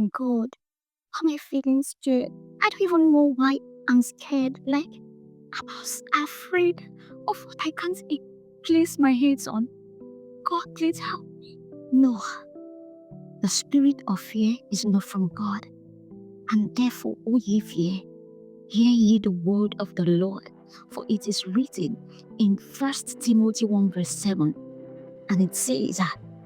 my God. How am I feeling scared? I don't even know why I'm scared. Like, I'm afraid of what I can't place my hands on. God, please help me. No, the spirit of fear is not from God. And therefore, O ye fear, hear ye the word of the Lord. For it is written in 1 Timothy 1 verse 7. And it says,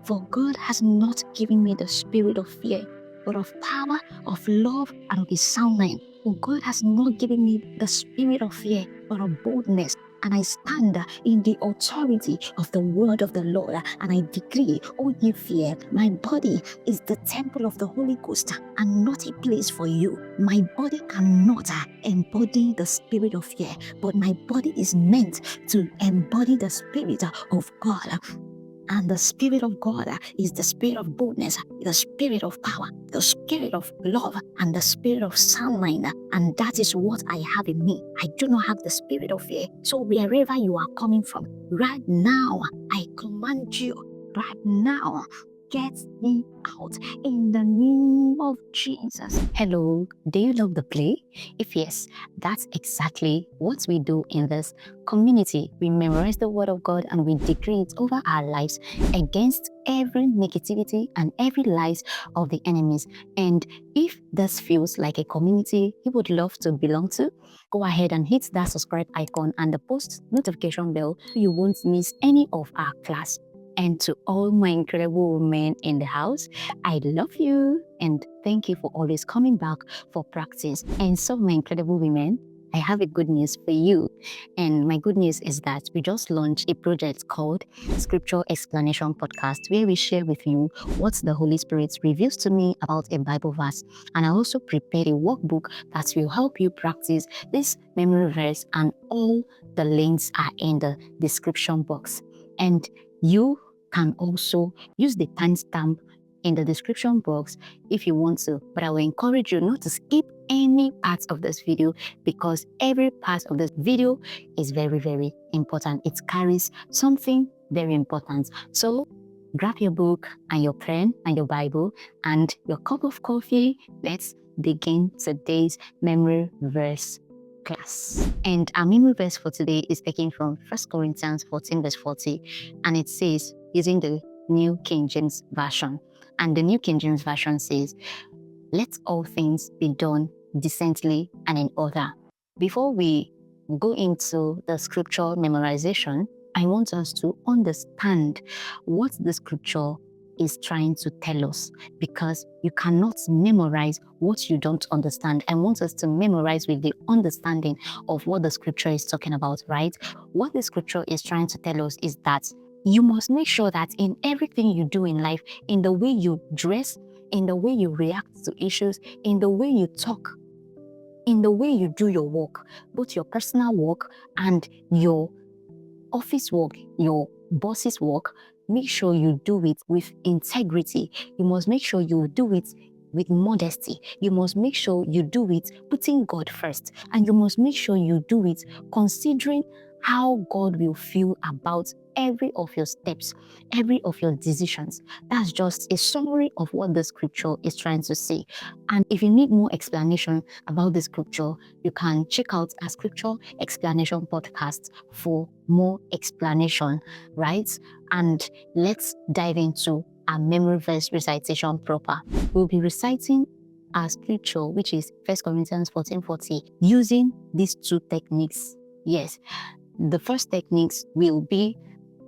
for God has not given me the spirit of fear, but of power, of love, and of a sound mind. For God has not given me the spirit of fear, but of boldness. And I stand in the authority of the word of the Lord, and I decree, O ye fear, my body is the temple of the Holy Ghost, and not a place for you. My body cannot embody the spirit of fear, but my body is meant to embody the spirit of God. And the spirit of God is the spirit of boldness, the spirit of power, the spirit of love, and the spirit of sound mind. And that is what I have in me. I do not have the spirit of fear. So wherever you are coming from, right now, I command you, right now, get me out in the name of Jesus. Hello, do you love the play? If yes, that's exactly what we do in this community. We memorize the word of God and we decree it over our lives against every negativity and every lies of the enemies. And if this feels like a community you would love to belong to, go ahead and hit that subscribe icon and the post notification bell so you won't miss any of our class. And to all my incredible women in the house, I love you and thank you for always coming back for practice. And so, my incredible women, I have a good news for you. And my good news is that we just launched a project called Scripture Explanation Podcast, where we share with you what the Holy Spirit reveals to me about a Bible verse. And I also prepared a workbook that will help you practice this memory verse, and all the links are in the description box. And you can also use the timestamp in the description box if you want to, but I will encourage you not to skip any parts of this video, because every part of this video is very, very important. It carries something very important. So grab your book and your pen and your Bible and your cup of coffee. Let's begin today's memory verse class. And our memory verse for today is taken from 1 Corinthians 14 verse 40, and it says, using the New King James Version. And the New King James Version says, let all things be done decently and in order. Before we go into the scripture memorization, I want us to understand what the scripture is trying to tell us, because you cannot memorize what you don't understand. I want us to memorize with the understanding of what the scripture is talking about, right? What the scripture is trying to tell us is that you must make sure that in everything you do in life, in the way you dress, in the way you react to issues, in the way you talk, in the way you do your work, both your personal work and your office work, your boss's work, make sure you do it with integrity. You must make sure you do it with modesty. You must make sure you do it putting God first. And you must make sure you do it considering how God will feel about every of your steps, every of your decisions. That's just a summary of what the scripture is trying to say. And if you need more explanation about the scripture, you can check out our scripture explanation podcast for more explanation, right? And let's dive into our memory verse recitation proper. We'll be reciting our scripture, which is 1 Corinthians 14:40, using these two techniques. Yes, the first techniques will be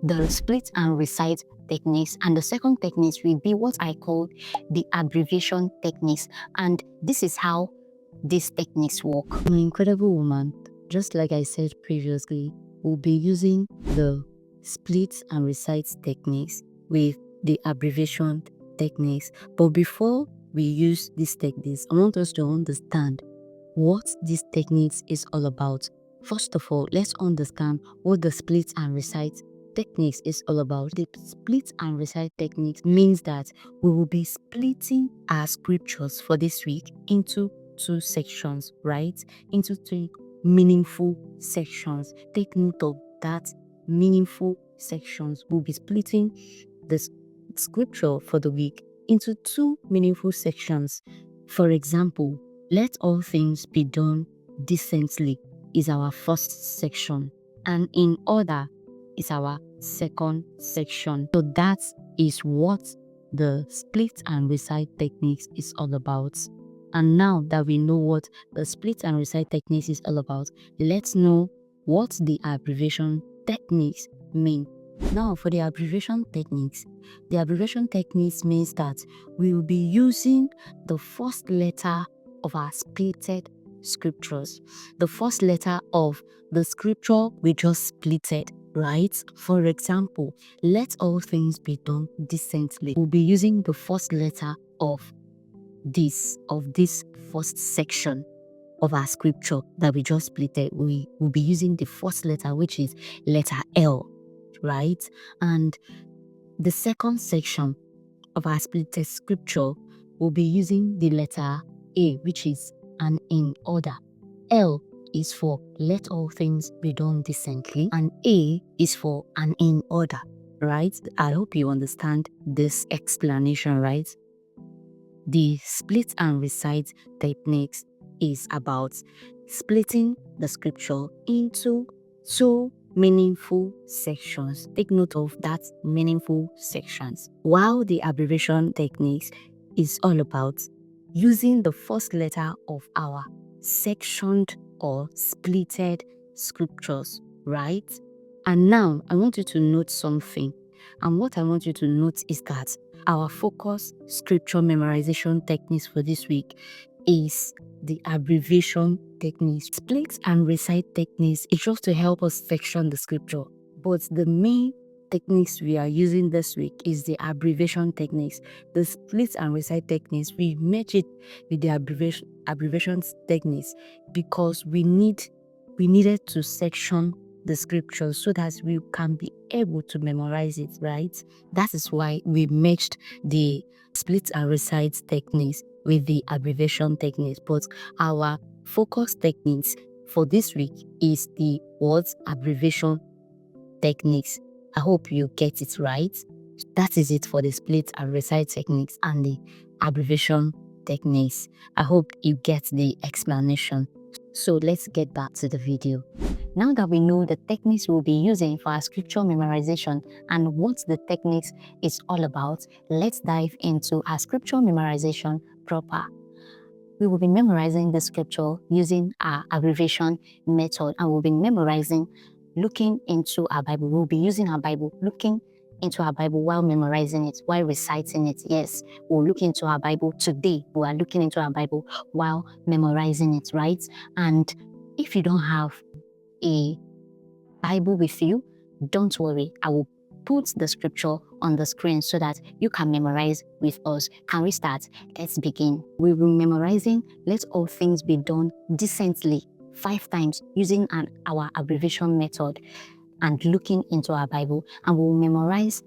the split and recite techniques, and the second techniques will be what I call the abbreviation techniques. And this is how these techniques work. My incredible woman, just like I said previously, will be using the split and recite techniques with the abbreviation techniques. But before we use these techniques, I want us to understand what these techniques is all about. First of all, let's understand what the split and recite techniques is all about. The split and recite techniques means that we will be splitting our scriptures for this week into two sections, right? Into two meaningful sections. Take note of that. Meaningful sections. We'll be splitting the scripture for the week into two meaningful sections. For example, let all things be done decently is our first section, and in order is our second section. So that is what the split and recite techniques is all about. And now that we know what the split and recite techniques is all about, let's know what the abbreviation techniques mean. Now, for the abbreviation techniques means that we will be using the first letter of our splitted scriptures, the first letter of the scripture we just splitted, right? For example, let all things be done decently. We'll be using the first letter of this first section of our scripture that we just splitted. We will be using the first letter, which is letter L, right? And the second section of our splitted scripture will be using the letter A, which is an in order. L is for let all things be done decently, and A is for an in order, right? I hope you understand this explanation, right? The split and recite techniques is about splitting the scripture into two meaningful sections. Take note of that, meaningful sections. While the abbreviation techniques is all about using the first letter of our sectioned or splitted scriptures, right? And now I want you to note something. And what I want you to note is that our focus scripture memorization techniques for this week is the abbreviation techniques. Split and recite techniques is just to help us section the scripture. But the main techniques we are using this week is the abbreviation techniques. The split and recite techniques, we match it with the abbreviation techniques because we needed to section the scriptures so that we can be able to memorize it, right? That is why we matched the split and recite techniques with the abbreviation techniques. But our focus techniques for this week is the words abbreviation techniques. I hope you get it right. That is it for the split and recite techniques and the abbreviation techniques. I hope you get the explanation. So let's get back to the video. Now that we know the techniques we'll be using for our scripture memorization and what the techniques is all about, let's dive into our scripture memorization proper. We will be memorizing the scripture using our abbreviation method, and we'll be memorizing looking into our Bible. We'll be using our Bible, looking into our Bible while memorizing it, while reciting it. Yes, we'll look into our Bible today. We are looking into our Bible while memorizing it, right? And if you don't have a Bible with you, don't worry. I will put the scripture on the screen so that you can memorize with us. Can we start? Let's begin. We will be memorizing let all things be done decently 5 times using our abbreviation method and looking into our Bible, and we will memorize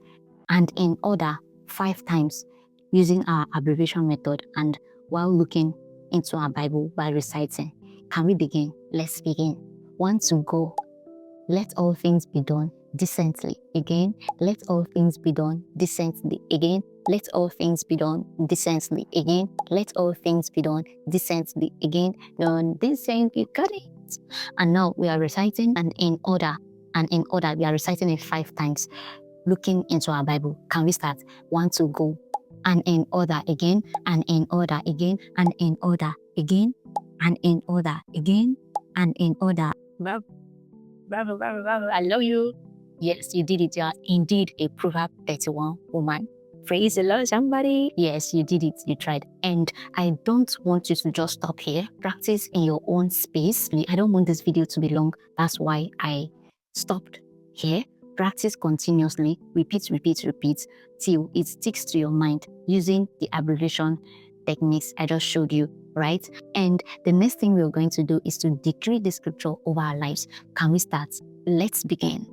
and in order 5 times using our abbreviation method and while looking into our Bible by reciting. Can we begin? Let's begin. 1 to go. Let all things be done decently. Again, let all things be done decently. Again, let all things be done decently. Again, let all things be done decently. Again, done decently. Got it? And now we are reciting and in order. And in order, we are reciting it 5 times. Looking into our Bible. Can we start? 1 to go. And in order again, and in order again, and in order again, and in order again, and in order. Bravo, bravo, bravo. I love you. Yes, you did it. You are indeed a Proverb 31 woman. Praise the Lord, somebody. Yes, you did it. You tried. And I don't want you to just stop here. Practice in your own space. I don't want this video to be long. That's why I stopped here. Practice continuously. Repeat, repeat, repeat till it sticks to your mind using the abbreviation techniques I just showed you, right? And the next thing we're going to do is to decree the scripture over our lives. Can we start? Let's begin.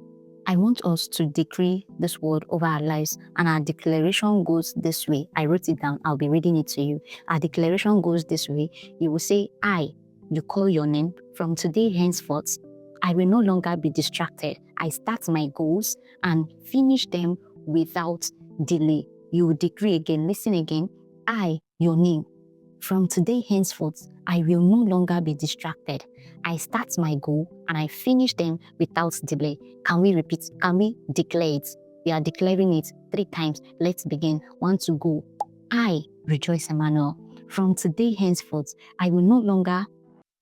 I want us to decree this word over our lives, and our declaration goes this way. I wrote it down. I'll be reading it to you. Our declaration goes this way. You will say, you call your name. From today henceforth, I will no longer be distracted. I start my goals and finish them without delay. you will decree again, listen again, I, your name. From today henceforth, I will no longer be distracted. I start my goal and I finish them without delay. Can we repeat? Can we declare it? We are declaring it 3 times. Let's begin. 1 to go. I, Rejoice Emmanuel. From today henceforth, I will no longer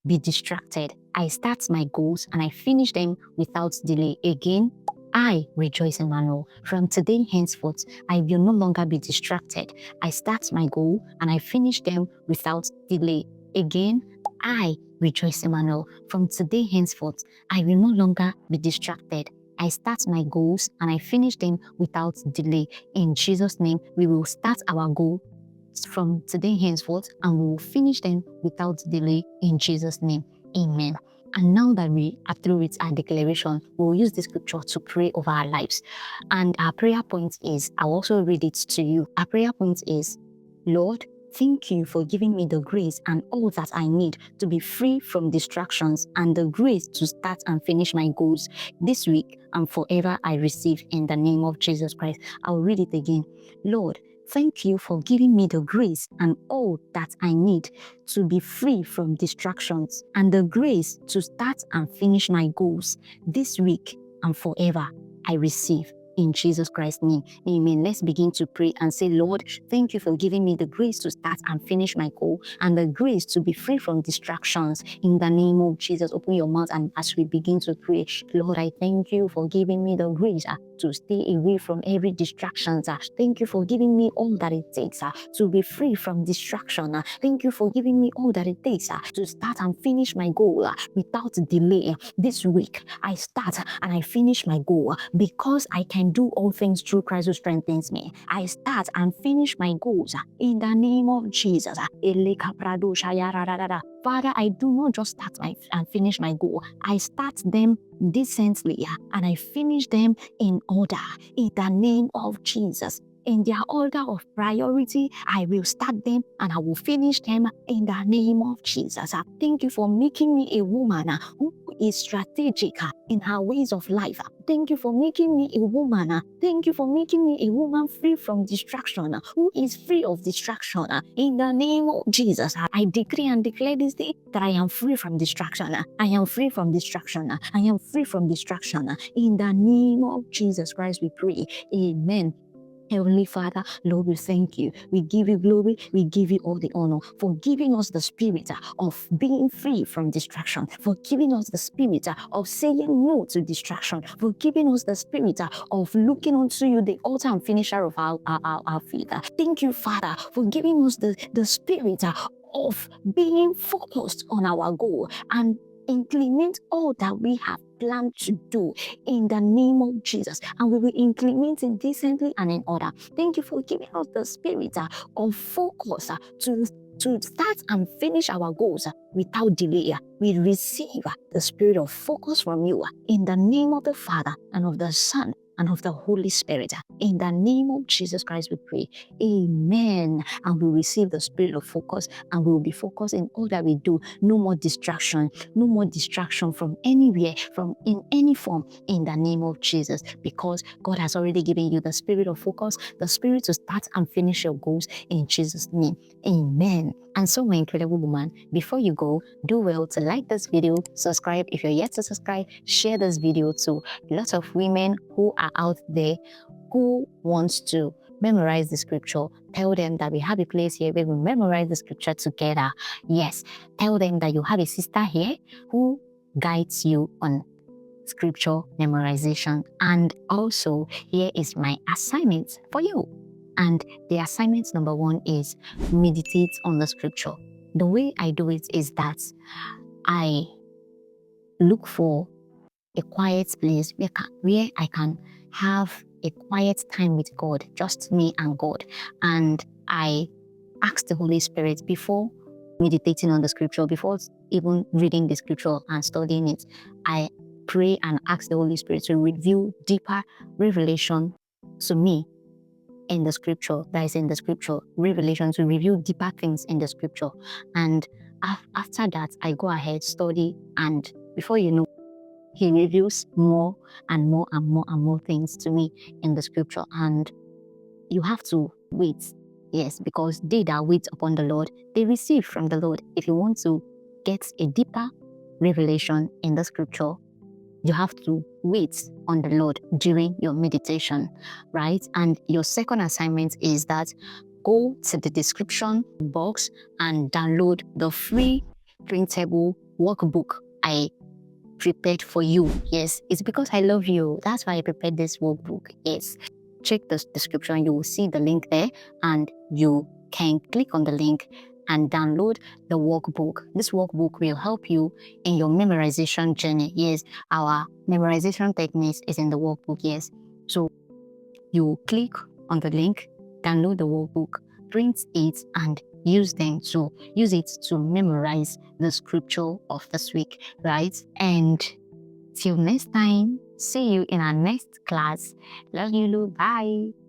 be distracted. I start my goals and I finish them without delay. Again, I, Rejoice Emmanuel. From today henceforth, I will no longer be distracted. I start my goal and I finish them without delay. Again, I, Rejoice Emmanuel. From today henceforth, I will no longer be distracted. I start my goals and I finish them without delay. In Jesus' name, we will start our goal from today henceforth and we will finish them without delay in Jesus' name. Amen. And now that we are through with our declaration, we'll use the scripture to pray over our lives. And our prayer point is, I'll also read it to you. Our prayer point is, Lord, thank you for giving me the grace and all that I need to be free from distractions and the grace to start and finish my goals this week and forever I receive in the name of Jesus Christ. I'll read it again. Lord, thank you for giving me the grace and all that I need to be free from distractions and the grace to start and finish my goals this week and forever I receive. In Jesus Christ's name, amen. Let's begin to pray and say, Lord, thank you for giving me the grace to start and finish my goal and the grace to be free from distractions. In the name of Jesus, open your mouth and as we begin to pray, Lord, I thank you for giving me the grace to stay away from every distraction. Thank you for giving me all that it takes to be free from distraction. Thank you for giving me all that it takes to start and finish my goal without delay. This week, I start and I finish my goal because I can do all things through Christ who strengthens me. I start and finish my goals in the name of Jesus. Father, I do not just start and finish my goal. I start them decently and I finish them in order in the name of Jesus. In their order of priority, I will start them and I will finish them in the name of Jesus. Thank you for making me a woman who is strategic in her ways of life. Thank you for making me a woman. Thank you for making me a woman free from distraction, who is free of distraction. In the name of Jesus, I decree and declare this day that I am free from distraction. I am free from distraction. I am free from distraction. In the name of Jesus Christ, we pray. Amen. Heavenly Father, Lord, we thank you. We give you glory. We give you all the honor for giving us the spirit of being free from distraction, for giving us the spirit of saying no to distraction, for giving us the spirit of looking unto you, the author and finisher of our faith. Thank you, Father, for giving us the spirit of being focused on our goal and implement all that we have planned to do in the name of Jesus, and we will implement it decently and in order. Thank you for giving us the spirit of focus to start and finish our goals without delay. We receive the spirit of focus from you in the name of the Father and of the Son and of the Holy Spirit. In the name of Jesus Christ we pray. Amen. And we receive the spirit of focus and we will be focused in all that we do. No more distraction. No more distraction from anywhere, from in any form, in the name of Jesus. Because God has already given you the spirit of focus, the spirit to start and finish your goals in Jesus' name. Amen. And so, my incredible woman, before you go, do well to like this video, subscribe if you're yet to subscribe, share this video to lots of women who are out there who wants to memorize the scripture. Tell them that we have a place here where we memorize the scripture together. Yes, tell them that you have a sister here who guides you on scripture memorization. And also, here is my assignment for you. And the assignment number 1 is meditate on the scripture. The way I do it is that I look for a quiet place where I can have a quiet time with God, just me and God. And I ask the Holy Spirit before meditating on the scripture, before even reading the scripture and studying it, I pray and ask the Holy Spirit to reveal deeper revelation to me in the scripture, that is in the scripture, revelation to reveal deeper things in the scripture. And after that, I go ahead, study, and before you know, He reveals more and more and more and more things to me in the scripture. And you have to wait. Yes, because they that wait upon the Lord, they receive from the Lord. If you want to get a deeper revelation in the scripture, you have to wait on the Lord during your meditation, right? And your second assignment is that go to the description box and download the free printable workbook I prepared for you. Yes, it's because I love you. That's why I prepared this workbook. Yes. Check the description. You will see the link there and you can click on the link and download the workbook. This workbook will help you in your memorization journey. Yes, our memorization techniques is in the workbook. Yes. So you click on the link, download the workbook, print it, and use it to memorize the scripture of this week, right? And till next time, see you in our next class. Love you, Lou. Bye.